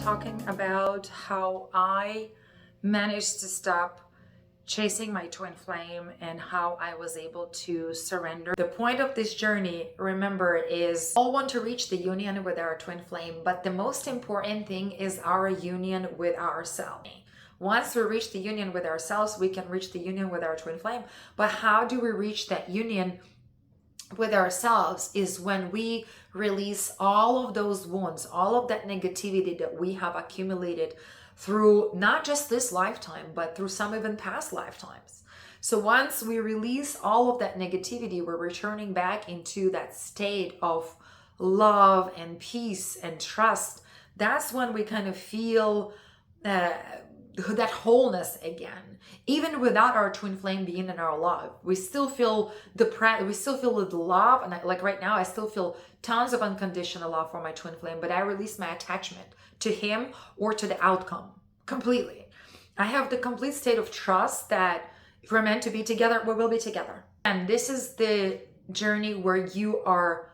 talking about how I managed to stop chasing my twin flame and how I was able to surrender. The point of this journey, remember, is all want to reach the union with our twin flame, but the most important thing is our union with ourselves. Once we reach the union with ourselves, we can reach the union with our twin flame. But how do we reach that union with ourselves is when we release all of those wounds, all of that negativity that we have accumulated through not just this lifetime, but through some even past lifetimes. So once we release all of that negativity, we're returning back into that state of love and peace and trust. That's when we kind of feel that wholeness again. Even without our twin flame being in our love, we still feel the love, and like right now I still feel tons of unconditional love for my twin flame, but I release my attachment to him or to the outcome completely. I have the complete state of trust that if we're meant to be together, we will be together. And this is the journey where you are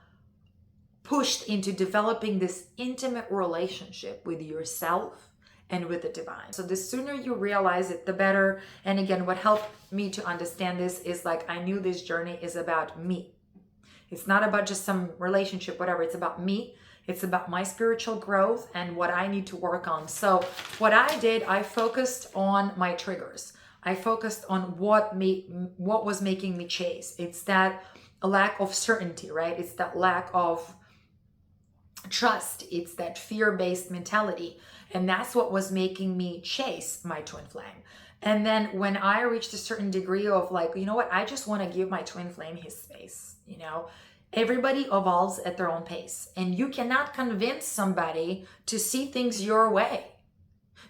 pushed into developing this intimate relationship with yourself and with the divine. So the sooner you realize it, the better. And again, what helped me to understand this is like, I knew this journey is about me. It's not about just some relationship, whatever. It's about me. It's about my spiritual growth and what I need to work on. So what I did, I focused on my triggers. I focused on what was making me chase. It's that lack of certainty, right? It's that lack of trust. It's that fear-based mentality. And that's what was making me chase my twin flame. And then when I reached a certain degree of like, you know what, I just want to give my twin flame his space. You know, everybody evolves at their own pace. And you cannot convince somebody to see things your way,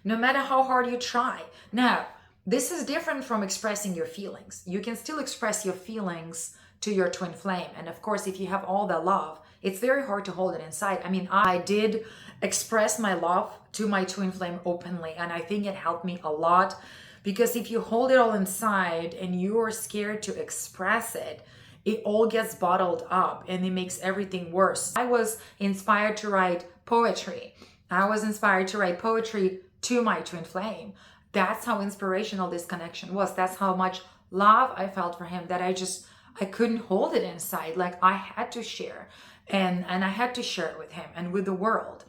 no matter how hard you try. Now, this is different from expressing your feelings. You can still express your feelings to your twin flame. And of course, if you have all that love, it's very hard to hold it inside. I mean, I did express my love to my twin flame openly, and I think it helped me a lot, because if you hold it all inside and you are scared to express it, it all gets bottled up and it makes everything worse. I was inspired to write poetry. I was inspired to write poetry to my twin flame. That's how inspirational this connection was. That's how much love I felt for him that I couldn't hold it inside. Like I had to share, and I had to share it with him and with the world.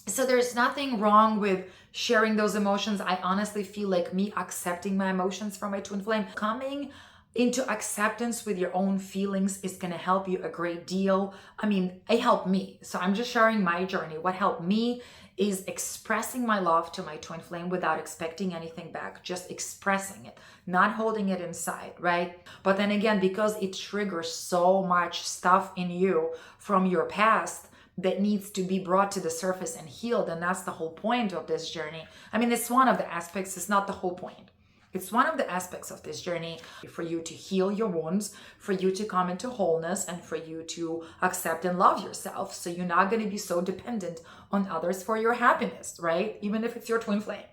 So there's nothing wrong with sharing those emotions. I honestly feel like me accepting my emotions from my twin flame, coming into acceptance with your own feelings is going to help you a great deal. I mean, it helped me. So I'm just sharing my journey. What helped me is expressing my love to my twin flame without expecting anything back, just expressing it, not holding it inside, right? But then again, because it triggers so much stuff in you from your past that needs to be brought to the surface and healed, and that's the whole point of this journey. I mean, it's one of the aspects, it's not the whole point. It's one of the aspects of this journey for you to heal your wounds, for you to come into wholeness, and for you to accept and love yourself. So you're not going to be so dependent on others for your happiness, right? Even if it's your twin flame.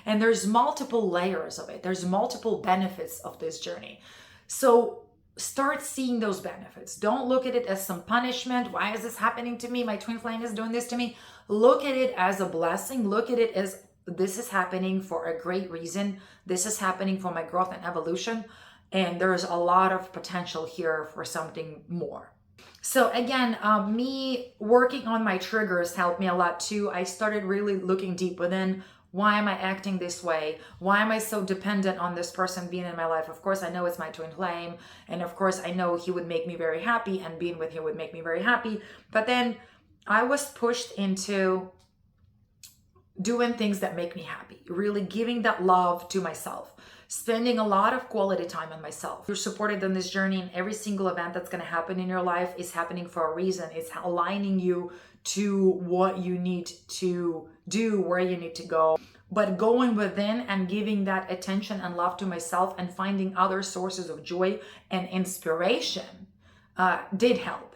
And there's multiple layers of it. There's multiple benefits of this journey. So start seeing those benefits. Don't look at it as some punishment. Why is this happening to me? My twin flame is doing this to me. Look at it as a blessing. Look at it as this is happening for a great reason. This is happening for my growth and evolution. And there's a lot of potential here for something more. So again, me working on my triggers helped me a lot too. I started really looking deep within. Why am I acting this way? Why am I so dependent on this person being in my life? Of course, I know it's my twin flame. And of course, I know he would make me very happy and being with him would make me very happy. But then I was pushed into doing things that make me happy, really giving that love to myself, spending a lot of quality time on myself. You're supported on this journey, and every single event that's going to happen in your life is happening for a reason. It's aligning you to what you need to do, where you need to go. But going within and giving that attention and love to myself and finding other sources of joy and inspiration did help.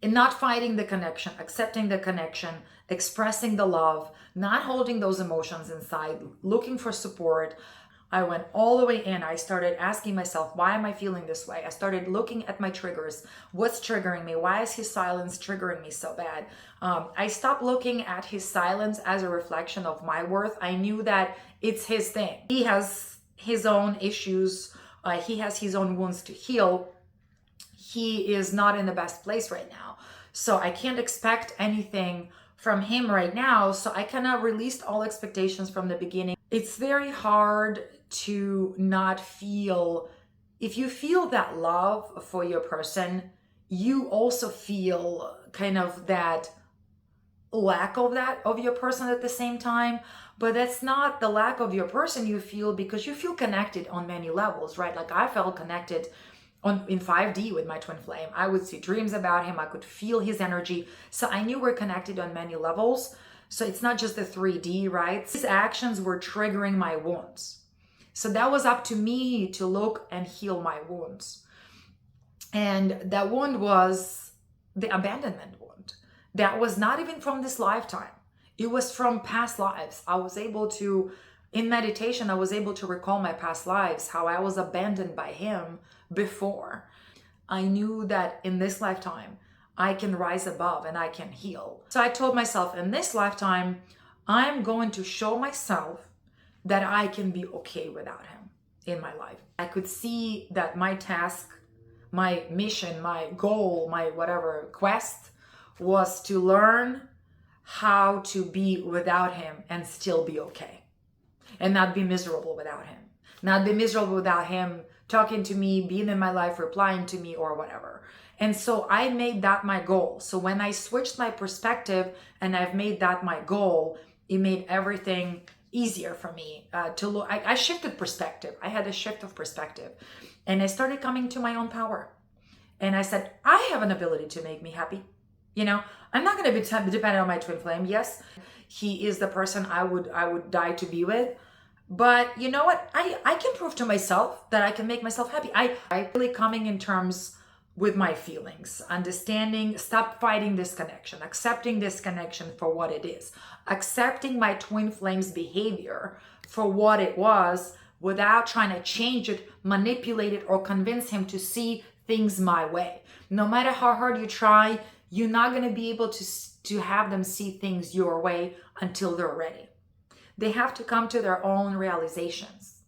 In not fighting the connection, accepting the connection, expressing the love, not holding those emotions inside, looking for support. I went all the way in. I started asking myself, why am I feeling this way? I started looking at my triggers. What's triggering me? Why is his silence triggering me so bad? I stopped looking at his silence as a reflection of my worth. I knew that it's his thing. He has his own issues. He has his own wounds to heal. He is not in the best place right now. So I can't expect anything from him right now. So I kind of released all expectations from the beginning. It's very hard to not feel, if you feel that love for your person, you also feel kind of that lack of that of your person at the same time. But that's not the lack of your person you feel, because you feel connected on many levels, right? Like I felt connected in 5D with my twin flame. I would see dreams about him. I could feel his energy. So I knew we're connected on many levels. So it's not just the 3D, right? His actions were triggering my wounds. So that was up to me to look and heal my wounds. And that wound was the abandonment wound. That was not even from this lifetime. It was from past lives. I was able to, in meditation, I was able to recall my past lives, how I was abandoned by him before. I knew that in this lifetime, I can rise above and I can heal. So I told myself, in this lifetime, I'm going to show myself that I can be okay without him in my life. I could see that my task, my mission, my goal, my whatever quest was to learn how to be without him and still be okay. And not be miserable without him. Not be miserable without him talking to me, being in my life, replying to me or whatever. And so I made that my goal. So when I switched my perspective and I've made that my goal, it made everything easier for me to look. I shifted perspective. I had a shift of perspective. And I started coming to my own power. And I said, I have an ability to make me happy. You know, I'm not going to be dependent on my twin flame. Yes, he is the person I would die to be with. But you know what? I can prove to myself that I can make myself happy. I really coming in terms with my feelings, understanding, stop fighting this connection, accepting this connection for what it is, accepting my twin flame's behavior for what it was without trying to change it, manipulate it, or convince him to see things my way. No matter how hard you try, you're not going to be able to have them see things your way until they're ready. They have to come to their own revelations.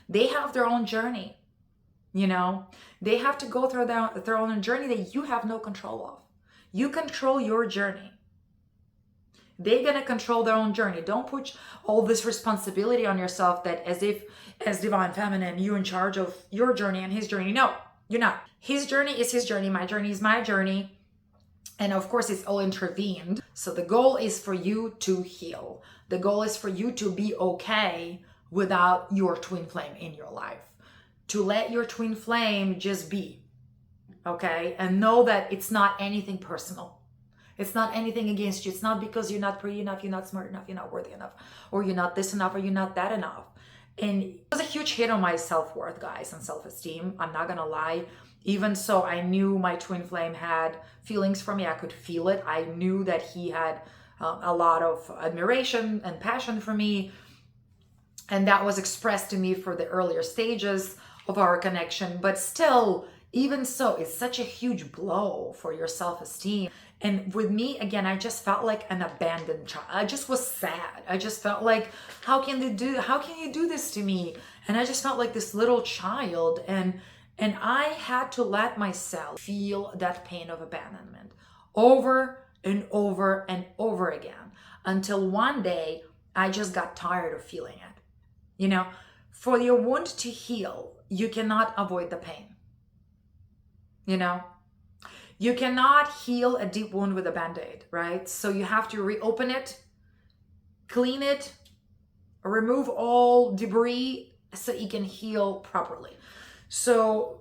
They have their own journey, you know. They have to go through their own journey that you have no control of. You control your journey. They're going to control their own journey. Don't put all this responsibility on yourself that as if, as divine feminine, you're in charge of your journey and his journey. No, you're not. His journey is his journey. My journey is my journey. And of course, it's all intervened. So the goal is for you to heal. The goal is for you to be okay without your twin flame in your life. To let your twin flame just be, okay? And know that it's not anything personal. It's not anything against you. It's not because you're not pretty enough, you're not smart enough, you're not worthy enough, or you're not this enough, or you're not that enough. And it was a huge hit on my self-worth, guys, and self-esteem. I'm not gonna lie. Even so, I knew my twin flame had feelings for me. I could feel it. I knew that he had a lot of admiration and passion for me. And that was expressed to me for the earlier stages of our connection. But still, even so, it's such a huge blow for your self-esteem. And with me, again, I just felt like an abandoned child. I just was sad. I just felt like, how can you do this to me? And I just felt like this little child. And I had to let myself feel that pain of abandonment over and over and over again, until one day I just got tired of feeling it. You know, for your wound to heal, you cannot avoid the pain. You know, you cannot heal a deep wound with a Band-Aid, right? So you have to reopen it, clean it, remove all debris so it can heal properly. So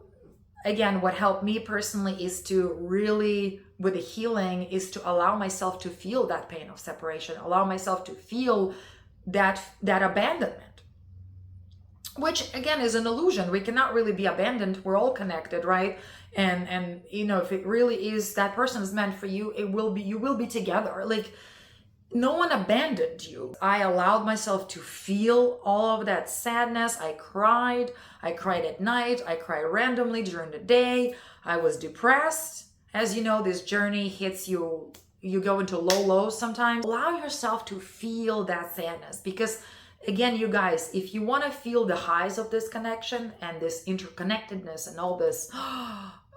again, what helped me personally is to really, with the healing, is to allow myself to feel that pain of separation, allow myself to feel that abandonment, which again is an illusion. We cannot really be abandoned. We're all connected, right? And you know, if it really is that person is meant for you, you will be together. Like, No one abandoned you. I allowed myself to feel all of that sadness. I cried. I cried at night. I cried randomly during the day. I was depressed. As you know, this journey hits you. You go into low lows sometimes. Allow yourself to feel that sadness, because again, you guys, if you want to feel the highs of this connection and this interconnectedness and all this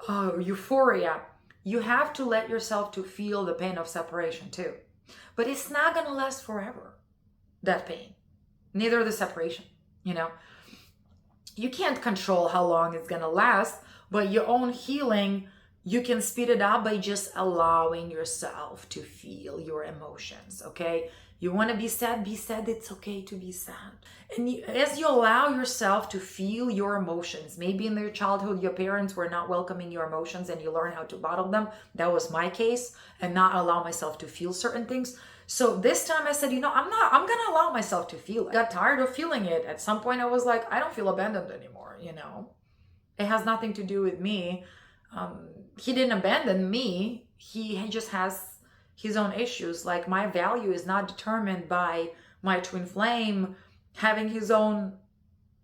euphoria, you have to let yourself to feel the pain of separation too. But it's not going to last forever, that pain. Neither the separation, you know. You can't control how long it's going to last, but your own healing, you can speed it up by just allowing yourself to feel your emotions, okay? You want to be sad, it's okay to be sad. And as you allow yourself to feel your emotions, maybe in your childhood, your parents were not welcoming your emotions and you learn how to bottle them. That was my case, and not allow myself to feel certain things. So this time I said, I'm going to allow myself to feel it. I got tired of feeling it. At some point I was like, I don't feel abandoned anymore, It has nothing to do with me. He didn't abandon me. He just has his own issues. Like, my value is not determined by my twin flame having his own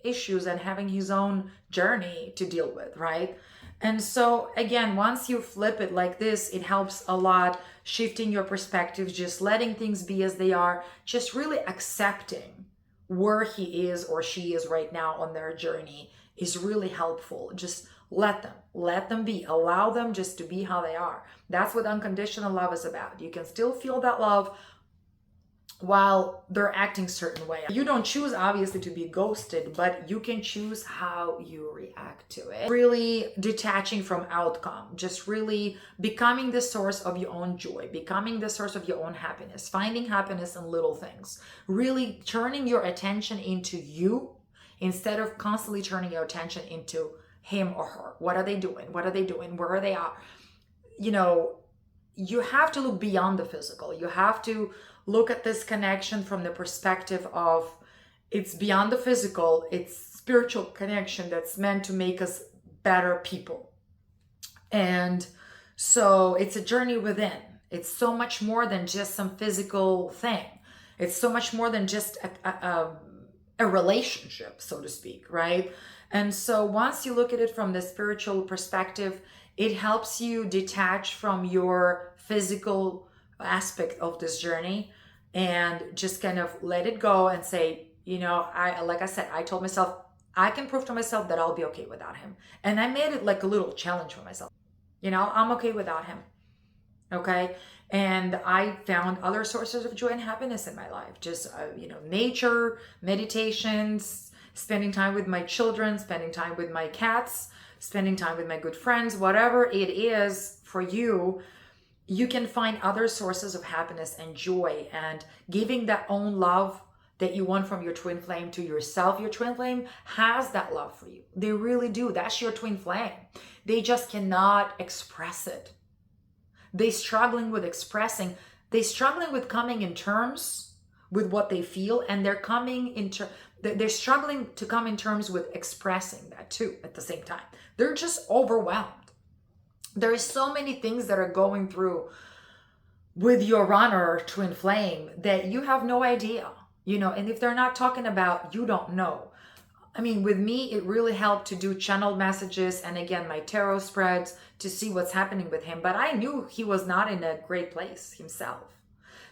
issues and having his own journey to deal with, right? And so again, once you flip it like this, it helps a lot, shifting your perspective, just letting things be as they are, just really accepting where he is or she is right now on their journey is really helpful. Just let them be, allow them just to be how they are. That's what unconditional love is about. You can still feel that love while they're acting certain way. You don't choose, obviously, to be ghosted, but you can choose how you react to it. Really detaching from outcome, just really becoming the source of your own joy, becoming the source of your own happiness, finding happiness in little things, really turning your attention into you instead of constantly turning your attention into him or her. What are they doing? What are they doing? Where are they at? You have to look beyond the physical. You have to look at this connection from the perspective of it's beyond the physical. It's spiritual connection that's meant to make us better people. And so it's a journey within. It's so much more than just some physical thing. It's so much more than just a relationship, so to speak, right? And so once you look at it from the spiritual perspective, it helps you detach from your physical aspect of this journey and just kind of let it go and say, like I said, I told myself, I can prove to myself that I'll be okay without him. And I made it like a little challenge for myself. I'm okay without him. Okay. And I found other sources of joy and happiness in my life. Just, nature, meditations, spending time with my children, spending time with my cats, spending time with my good friends, whatever it is for you, you can find other sources of happiness and joy, and giving that own love that you want from your twin flame to yourself. Your twin flame has that love for you. They really do. That's your twin flame. They just cannot express it. They're struggling with expressing. They're struggling with coming in terms with what they feel, and they're struggling to come in terms with expressing that too at the same time. They're just overwhelmed. There is so many things that are going through with your runner twin flame that you have no idea, and if they're not talking about, you don't know. I mean, with me, it really helped to do channeled messages and again, my tarot spreads to see what's happening with him. But I knew he was not in a great place himself.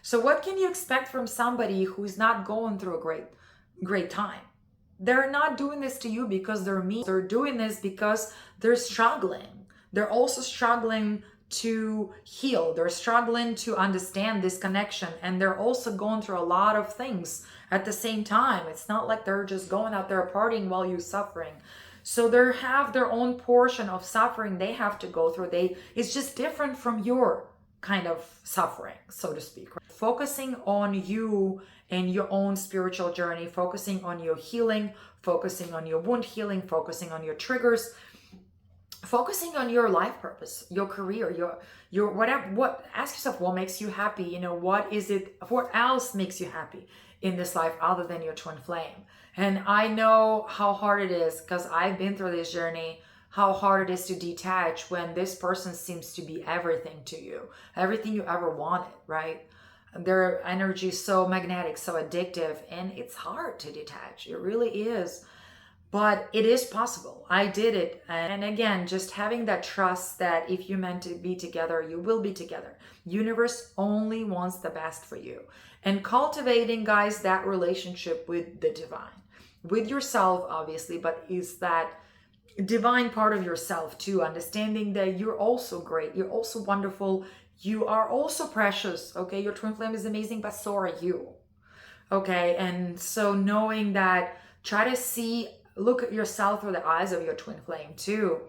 So what can you expect from somebody who's not going through a great time? They're not doing this to you because they're mean. They're doing this because they're struggling. They're also struggling to heal. They're struggling to understand this connection. And they're also going through a lot of things at the same time. It's not like they're just going out there partying while you're suffering. So they have their own portion of suffering they have to go through. It's just different from your kind of suffering, so to speak. Focusing on you and your own spiritual journey, focusing on your healing, focusing on your wound healing, focusing on your triggers, focusing on your life purpose, your career, your whatever. Ask yourself, what makes you happy? What else makes you happy in this life other than your twin flame? And I know how hard it is, because I've been through this journey, how hard it is to detach when this person seems to be everything to you, everything you ever wanted, right? Their energy is so magnetic, so addictive, and it's hard to detach. It really is. But it is possible. I did it. And again, just having that trust that if you're meant to be together, you will be together. Universe only wants the best for you. And cultivating, guys, that relationship with the divine, with yourself, obviously, but is that divine part of yourself too, understanding that you're also great, you're also wonderful, you are also precious. Okay, your twin flame is amazing, but so are you. Okay, and so knowing that, try to see, look at yourself through the eyes of your twin flame too.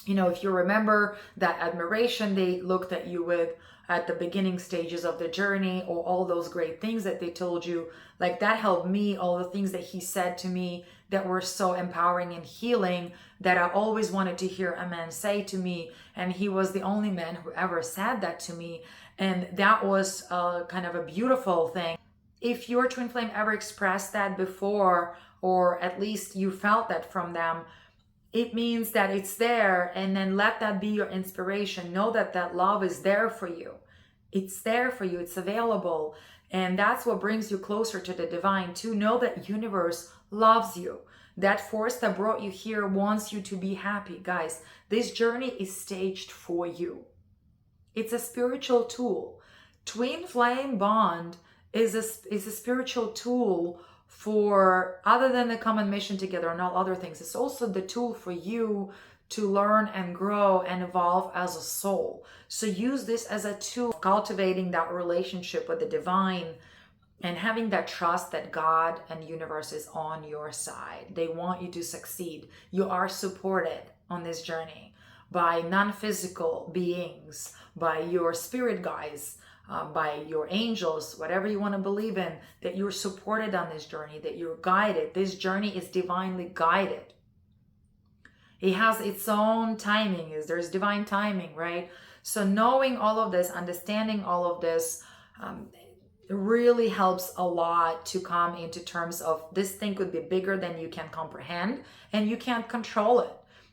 You know, if you remember that admiration they looked at you with at the beginning stages of the journey, or all those great things that they told you, like that helped me, all the things that he said to me that were so empowering and healing, that I always wanted to hear a man say to me. And he was the only man who ever said that to me. And that was kind of a beautiful thing. If your twin flame ever expressed that before, or at least you felt that from them, it means that it's there. And then let that be your inspiration. Know that that love is there for you. It's there for you. It's available. And that's what brings you closer to the divine, to know that universe loves you. That force that brought you here wants you to be happy. Guys, this journey is staged for you. It's a spiritual tool. Twin flame bond is a spiritual tool for, other than the common mission together and all other things, it's also the tool for you to learn and grow and evolve as a soul. So use this as a tool, cultivating that relationship with the divine and having that trust that God and universe is on your side. They want you to succeed. You are supported on this journey by non-physical beings, by your spirit guides, by your angels, whatever you want to believe in, that you're supported on this journey, that you're guided. This journey is divinely guided. It has its own timing. There's divine timing, right? So knowing all of this, understanding all of this, really helps a lot to come into terms of this thing could be bigger than you can comprehend, and you can't control it.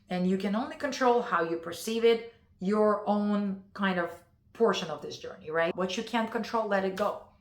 And you can only control how you perceive it, your own kind of portion of this journey, right? What you can't control, let it go.